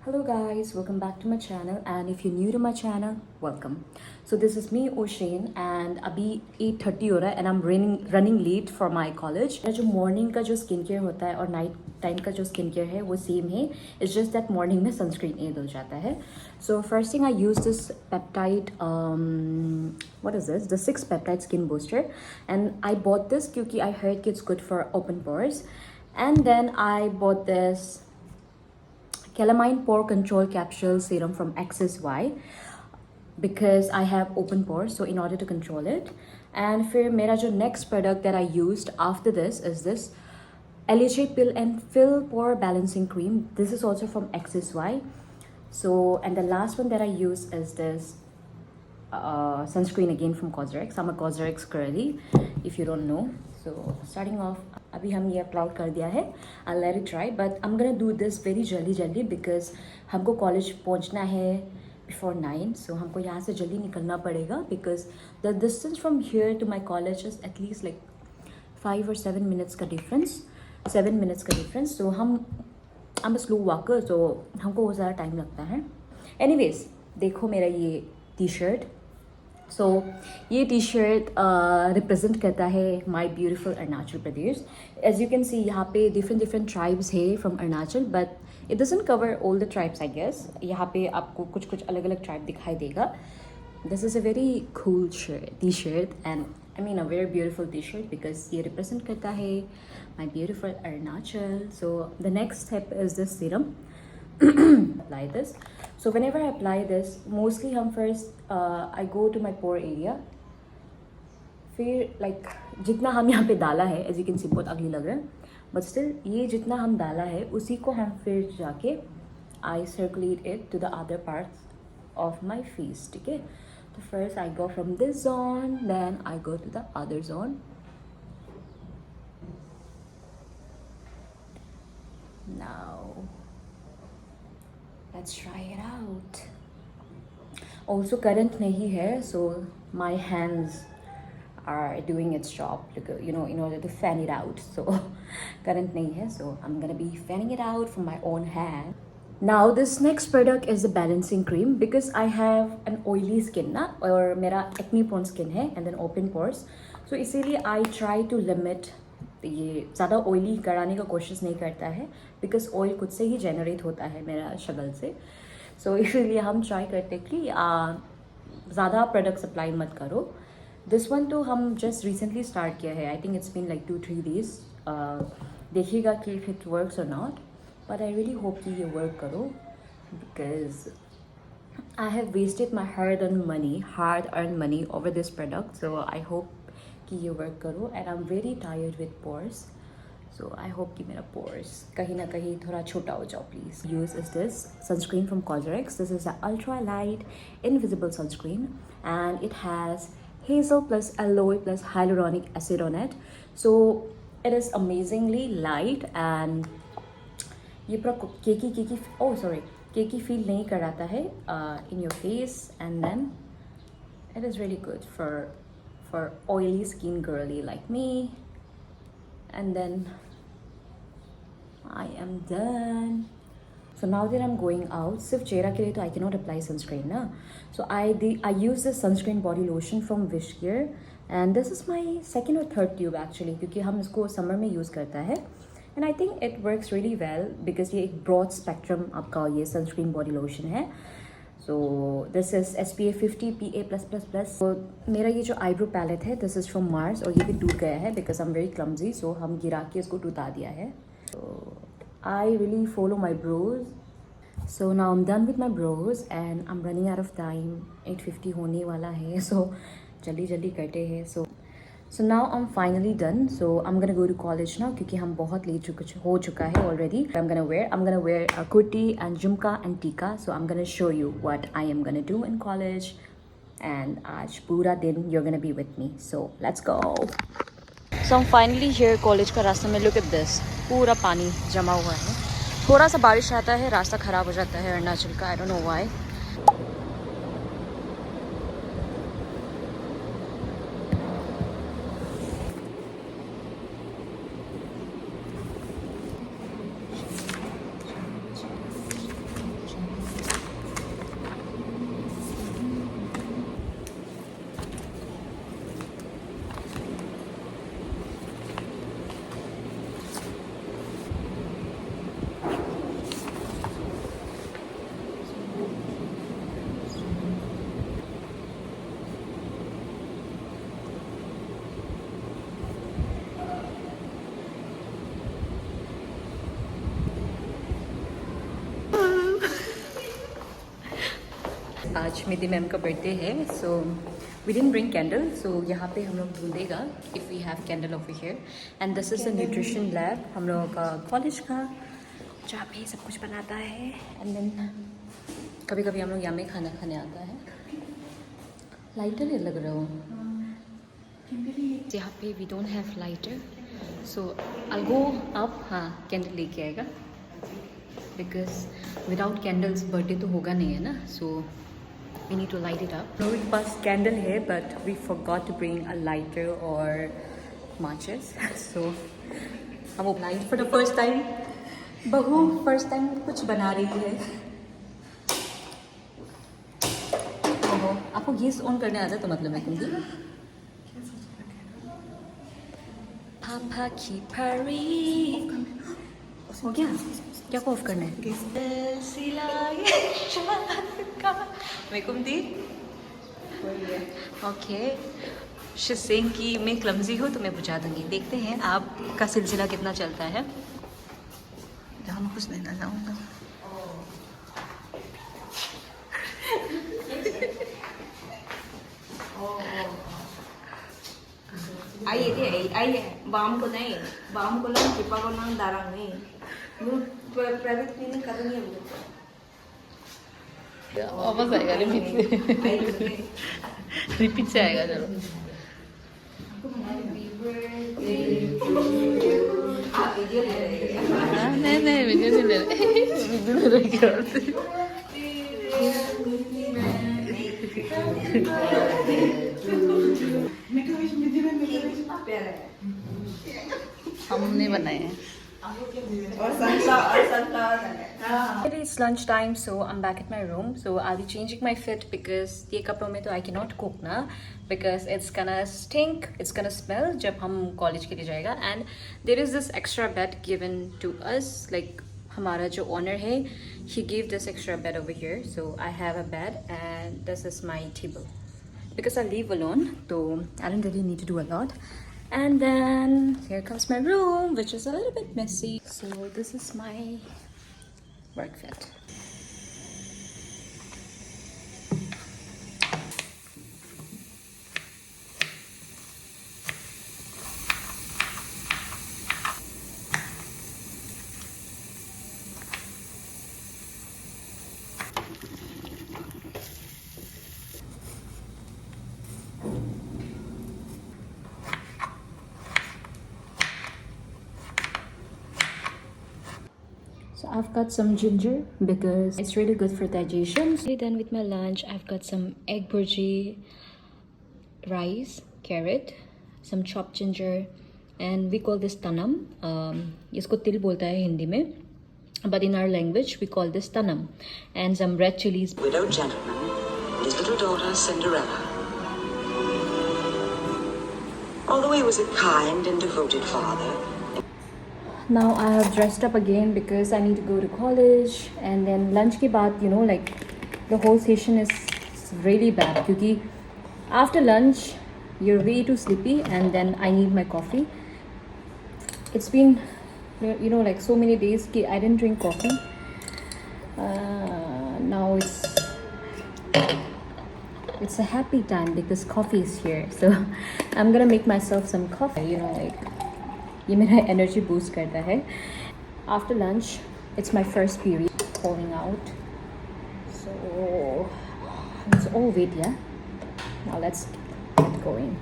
Hello guys, welcome back to my channel, and if you're new to my channel, welcome. So this is me Oshane and अभी 8:30 हो रहा है and I'm running late for my college. मेरा जो morning का जो skin care होता है और night time का जो skin care है वो same है. It's just that morning में sunscreen aid हो जाता है. So first thing I use this peptide what is this? The 6 peptide skin booster, and I bought this क्योंकि I heard it's good for open pores, and then I bought this Calamine Pore Control Capsule Serum from XSY because I have open pores, so in order to control it. And फिर मेरा जो next product that I used after this is this LHA Pill and Fill Pore Balancing Cream. This is also from XSY. So, and the last one that I use is this sunscreen again from Cosrx. I'm a Cosrx girly, if you don't know. So starting off, अभी हम ये apply कर दिया है. I'll let it dry, but I'm gonna do this very जल्दी because हमको college पहुंचना है before 9, so हमको यहाँ से जल्दी निकलना पड़ेगा because the distance from here to my college is at least like 5 or 7 minutes का difference. 7 minutes का difference. So I'm a slow walker, so हमको बहुत ज़्यादा टाइम लगता है. Anyways, देखो मेरा ये टी-शर्ट. सो ये टी शर्ट रिप्रेजेंट करता है my beautiful Arunachal Pradesh. As you can see यहाँ पे डिफरेंट ट्राइब्स है from Arunachal, but it doesn't cover all the tribes I guess. यहाँ पे आपको कुछ अलग अलग ट्राइब दिखाई देगा. This is a very cool T shirt and I mean a very beautiful T shirt because ये रिप्रेजेंट करता है my beautiful Arunachal. So the next step is this serum. Apply this. So whenever I apply this, mostly हम first I go to my pore area. फिर like जितना हम यहाँ पे डाला है, as you can see बहुत अगली लग रहा है, but still ये जितना हम डाला है उसी को हम फिर जाके I circulate it to the other parts of my face. ठीक है. So first I go from this zone, then I go to the other zone. Now let's try it out. Also current nahi hai, so my hands are doing its job, you know, in order to fan it out. So current nahi hai, so I'm gonna be fanning it out from my own hand. Now this next product is the balancing cream because I have an oily skin na, और मेरा acne prone skin है and then open pores. So इसीलिए I try to limit ये ज़्यादा oily कराने का कोशिश नहीं करता है बिकॉज ऑयल खुद से ही जनरेट होता है मेरा शक्ल से. सो इसीलिए हम ट्राई करते कि ज़्यादा प्रोडक्ट्स अप्लाई मत करो. दिस वन तो हम जस्ट रिसेंटली स्टार्ट किया है. I think it's been like 2-3 days. देखिएगा कि इफ इट वर्क्स और not, but I really hope कि ये वर्क करो because I have wasted my hard earn money over this product. So I hope कि ये वर्क करो and I am very tired with pores. So I hope कि मेरा pores कहीं ना कहीं थोड़ा छोटा हो जाओ please. Use is this sunscreen from Cosrx. This is a ultra light invisible sunscreen and it has hazel plus aloe plus hyaluronic acid on it. So it is amazingly light and ये पूरा केकी feel नहीं कराता है in your face, and then it is really good for oily skin girly like me. And then I am done. So now that I'm going out, सिर्फ चेहरा के लिए तो I cannot apply sunscreen ना. So I use this sunscreen body lotion from Wishgear and this is my second or third tube actually क्योंकि हम इसको summer में यूज़ करता है and I think it works really well because ये एक broad spectrum आपका ये sunscreen body lotion है. So this is SPF 50 PA+++. So मेरा ये जो eyebrow palette है this is from Mars और ये भी टूट गया है because I'm very clumsy, so हम गिरा के इसको टूटा दिया है. So I really follow my brows. So now I'm done with my brows and I'm running out of time. 8:50 होने वाला है, so जल्दी करते हैं. So now I'm finally done. So I'm gonna go to college now क्योंकि हम बहुत late हो चुका है already. I'm gonna wear a kurti and jhumka and tika. So I'm gonna show you what I am gonna do in college. And आज पूरा दिन you're gonna be with me. So let's go. So I'm finally here college का रास्ता में. Look at this. पूरा पानी जमा हुआ है. थोड़ा सा बारिश आता है रास्ता ख़राब हो जाता है अरुणाचल का. I don't know why. आज मिति मैम का बर्थडे है, so we didn't bring candle, so यहाँ पे हम लोग ढूंढेगा if we have candle over here. And this is the nutrition lab हम लोगों का कॉलेज का, जहाँ पे सब कुछ बनाता है। एंड देन कभी कभी हम लोग यहाँ में खाना खाने आता है। लाइटर ये लग रहा हो यहाँ पे, we don't have lighter, so I go up. हाँ, कैंडल लेके आएगा बिकॉज विदाउट कैंडल्स बर्थडे तो होगा नहीं है ना, so we need to light it up. मेरे पास कैंडल है but we forgot to bring a lighter और माचिस, सो हम वो light for the first time, बहू फर्स्ट टाइम कुछ बना रही है। ओहो, आपको गैस ऑन करने आता तो मतलब है क्योंकि पापा की परी हो गया, क्या को ऑफ करना है? ओके, शिसिंग की मैं क्लमजी हूँ तो मैं बुझा दूंगी। देखते हैं आपका सिलसिला कितना चलता है। जहाँ मैं कुछ देना चाहूँगा। Ay, baam ko na eh. Baam ko lang, kipa ko ng darang eh. Yung private clinic ka rin yun. वापस आएगा रिपीट से आएगा। चलो नहीं नहीं वीडियो नहीं ले रहे, वीडियो ले रहे क्या हमने बनाए हैं। It's lunch time, so I'm back at my room. So I'll be changing my fit because ये कपड़ों में तो I cannot cook ना, because it's gonna stink, it's gonna smell जब हम college के लिए जाएगा। And there is this extra bed given to us, like हमारा जो owner है, he gave this extra bed over here. So I have a bed and this is my table. Because I live alone, so I don't really need to do a lot. And then here comes my room, which is a little bit messy. So this is my work fit. So I've got some ginger because it's really good for digestion. So done with my lunch. I've got some egg burji, rice, carrot, some chopped ginger, and we call this tanam. इसको तिल बोलता है हिंदी में, but in our language we call this tanam, and some red chilies. Widowed gentleman and his little daughter Cinderella. Although he was a kind and devoted father. Now I have dressed up again because I need to go to college, and then lunch के बाद, you know, like the whole session is really bad क्योंकि after lunch you're way too sleepy and then I need my coffee. It's been, you know, like so many days कि I didn't drink coffee. Now it's a happy time because coffee is here, so I'm gonna make myself some coffee, you know, like ये मेरा energy boost करता है। After lunch it's my first period falling out, so it's all wait, yeah. Now let's get going.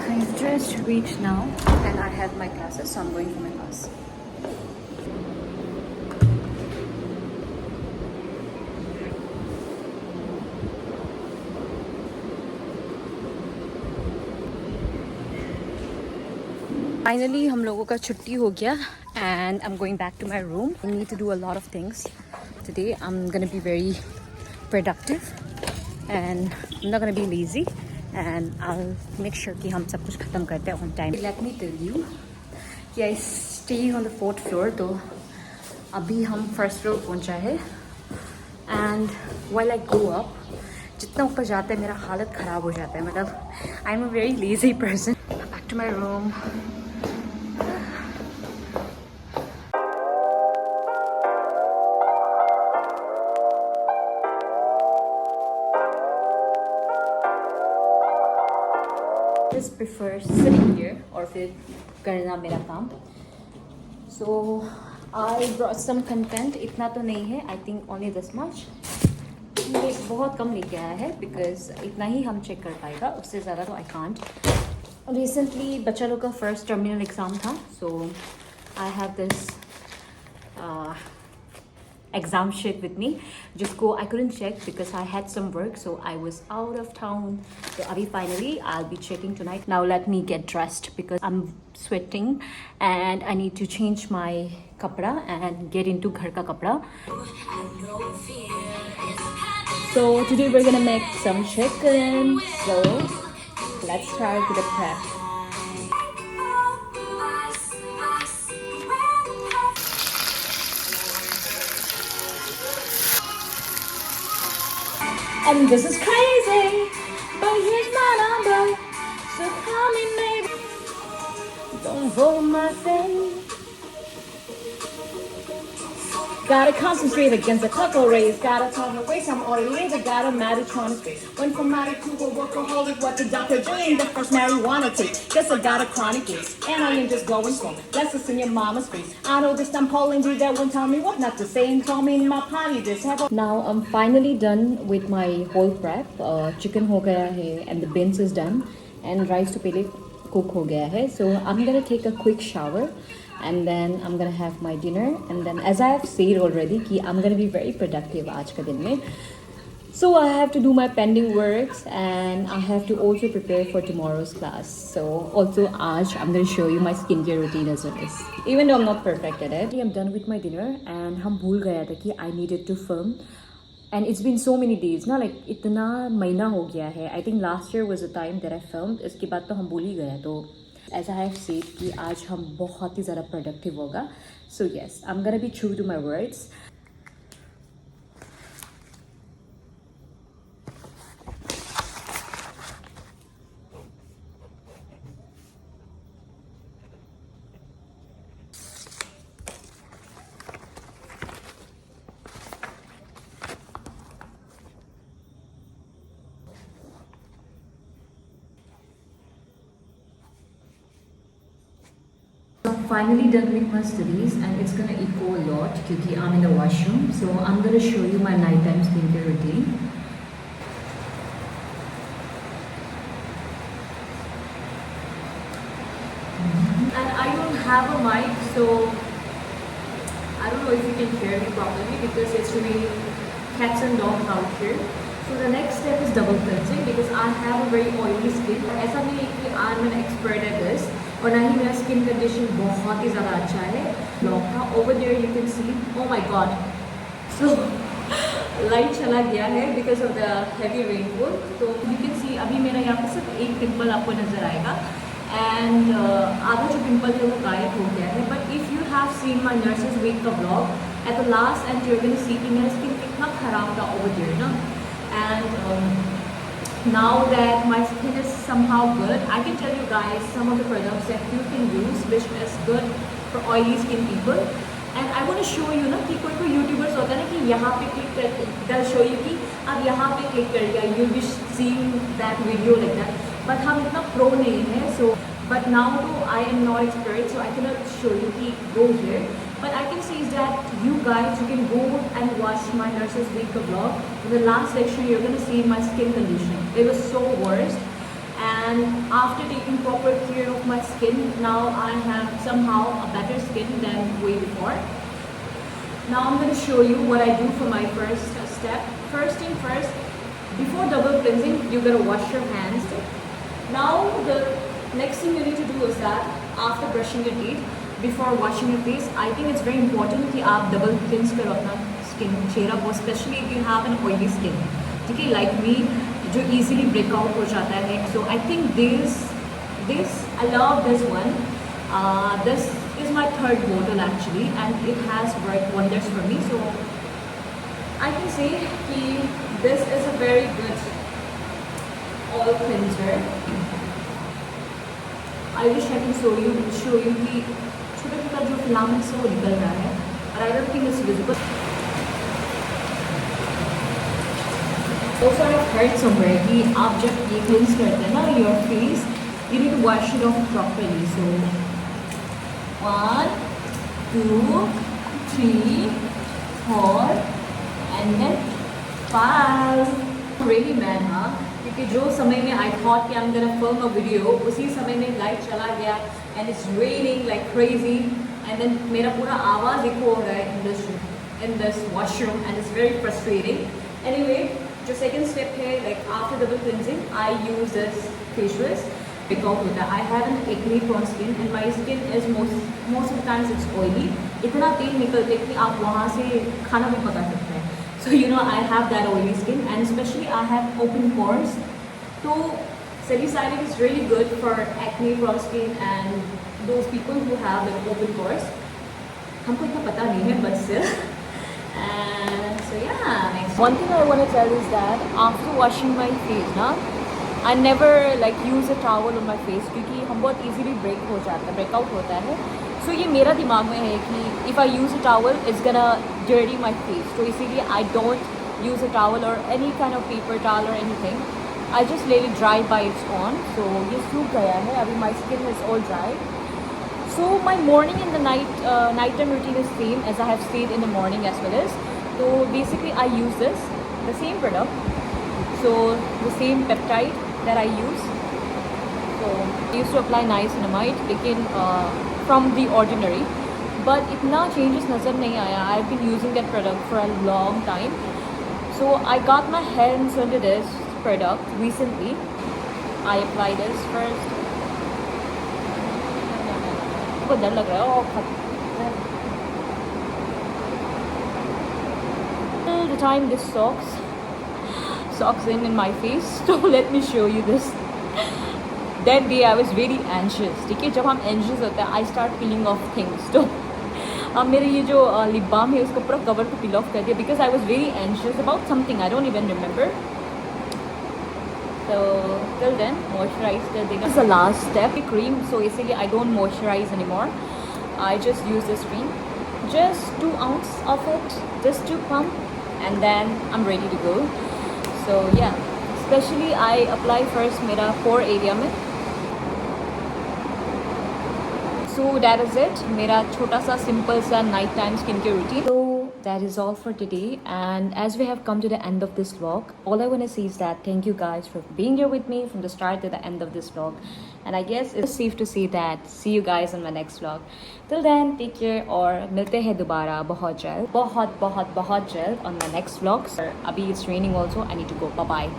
I've just reached now and I have my classes, so I'm going for my class. Finally हम लोगों का छुट्टी हो गया and I'm going back to my room. I need to do a lot of things today. I'm gonna be very productive and I'm not gonna be lazy and I'll make sure कि हम सब कुछ खत्म करते हैं on time. Let me tell you कि I stay on the 4th floor, तो अभी हम first floor पहुंचा है and while I go up, जितना ऊपर जाता है मेरा हालत ख़राब हो जाता है. मतलब I'm a very lazy person. Back to my room. Just prefer sitting here और फिर करना मेरा काम. So I brought some content. इतना तो नहीं है. I think only this much. ये बहुत कम लेके आया है because इतना ही हम चेक कर पाएगा. उससे ज़्यादा तो I can't. Recently बच्चा लोग का first terminal exam था. So I have this exam sheet with me जिसको I couldn't check because I had some work, so I was out of town. So अभी finally I'll be checking tonight. Now let me get dressed because I'm sweating and I need to change my kapda and get into घर का कपड़ा. So today we're gonna make some chicken. So let's start with the prep. And this is crazy, but here's my number, so call me maybe. Don't hold my face. Gotta concentrate against the couple rays. Gotta talk away some oily ways. I gotta manage on space. Went from married to a workaholic. What the doctor doing? The first marijuana take. Guess I got a chronic case. And I ain't just going strong. Let's listen in your mama's face. I know this time Pauline did that one. Tell me what not to say. And told me in my party this. Now I'm finally done with my whole prep. Chicken ho gaya hai and the beans is done. And rice to pehle cook ho gaya hai. So I'm gonna take a quick shower. And then I'm gonna have my dinner. And then as I have said already कि I'm gonna be very productive आज का दिन में. So I have to do my pending works and I have to also prepare for tomorrow's class. So also आज I'm gonna show you my skincare routine as well as. Even though I'm not perfect at it. I'm done with my dinner and हम भूल गया था कि I needed to film. And it's been so many days ना, like इतना महीना हो गया है. I think last year was the time that I filmed. इसके बाद तो हम भूल ही गए. तो as I have said कि आज हम बहुत ही ज़्यादा productive होगा. So yes, I'm gonna be true to my words. I'm finally done with my studies and it's gonna echo a lot because I'm in the washroom. So I'm gonna show you my nighttime skincare routine. And I don't have a mic, so I don't know if you can hear me properly because it's really cats and dogs out here. So the next step is double cleansing because I have a very oily skin. ऐसा नहीं है कि I'm an expert at this. और ना ही मेरा skin condition बहुत ही ज़्यादा अच्छा है. ब्लॉक था over there you can see. Oh my god. So light चला गया है because of the heavy rainfall. तो यू कैन सी अभी मेरा यहाँ पर सिर्फ एक पिंपल आपको नज़र आएगा एंड आधा जो पिंपल है वो गायब हो गया है. But if you have seen my nurses week का blog at the last and you can see कि मेरा स्किन कितना ख़राब था ओवर देयर ना. And now that my skin is somehow good, I can tell you guys some of the products that you can use which is good for oily skin people. And I want to show you ना कि कोई कोई YouTubers होता है ना कि यहाँ पे क्लिक कर they'll show you कि आप यहाँ पे क्लिक कर लिया, you'll be seeing that video like that. But हम इतना pro नहीं है. So but now I am not expert, so I cannot show you कि go here. But I can say is that you guys, you can go and watch my nurse's week vlog. In the last lecture, you're going to see my skin condition. It was so worst. And after taking proper care of my skin, now I have somehow a better skin than way before. Now I'm going to show you what I do for my first step. First thing first, before double cleansing, you're going to wash your hands. Now the next thing you need to do is that after brushing your teeth, before washing your face, I think it's very important कि आप double cleanse करो अपना skin चेहरा बहुत, specially if you have an oily skin, ठीक है, like me, जो easily breakout हो जाता है. So I think this I love this one. This is my third bottle actually, and it has worked wonders for me. So I can say that this is a very good oil cleanser. I wish I can show you कि छोटा छोटा जो filaments है वो निकल रहा है, और I don't think it's visible. Also I've heard somewhere कि आप जब ये cleanse करते हैं ना your face, you need to wash it off properly. So 1, 2, 3, 4 and then 5. Really man, हाँ, क्योंकि जो समय में I thought कि I'm gonna film a video, उसी समय में लाइट चला गया and it's raining like crazy, and then मेरा पूरा आवाज़ इको हो रहा है in this washroom, and it's very frustrating. Anyway, जो second step है, like after double cleansing, I use this face wash. Breakout होता है. I have an acne prone skin and my skin is most of the times it's oily. इतना तेल निकलता है कि आप वहाँ से खाना भी पका सकते हैं. So you know I have that oily skin, and especially I have open pores. So salicylic is really good for acne prone skin and those people who have like open pores. हमको इतना पता नहीं है, but still. And so yeah. Next. One thing I want to tell is that after washing my face, ना, I never like use a towel on my face, क्योंकि हम बहुत easily breakout होता है. So ये मेरा दिमाग में है कि if I use a towel, it's gonna dirty my face. तो इसीलिए I don't use a towel or any kind of paper towel or anything. I just let it dry by its own. So ये सूख गया है, अभी my skin is all dry. So my morning and the nighttime routine is same as I have said in the morning as well as. So basically I use the same product. So the same peptide that I use. So I used to apply niacinamide, लेकिन from the ordinary, but इतना changes नज़र नहीं आया. I've been using that product for a long time. So I got my hands under this product recently. I applied this first. को डर लग रहा है. Till the time this soaks in my face. So let me show you this. That day I was very anxious. ठीक है, जब हम anxious होते हैं, I start peeling off things. तो अब मेरे ये जो lip balm है उसको पूरा cover को peel off कर दिया because I was very anxious about something. I don't even remember. So till then moisturize कर देगा. This is the last step. Cream. So इसीलिए I don't moisturize anymore. I just use this cream. Just 2 ounces of it, just to pump, and then I'm ready to go. So yeah, especially I apply first मेरा pore area में. So that is it, मेरा छोटा सा simple सा night time skincare routine. So that is all for today, and as we have come to the end of this vlog, all I want to say is that thank you guys for being here with me from the start to the end of this vlog, and I guess it's safe to say that see you guys on my next vlog. Till then, take care और मिलते हैं दोबारा बहुत जल्द, बहुत जल्द on my next vlog. Abhi it's raining also, I need to go. Bye bye.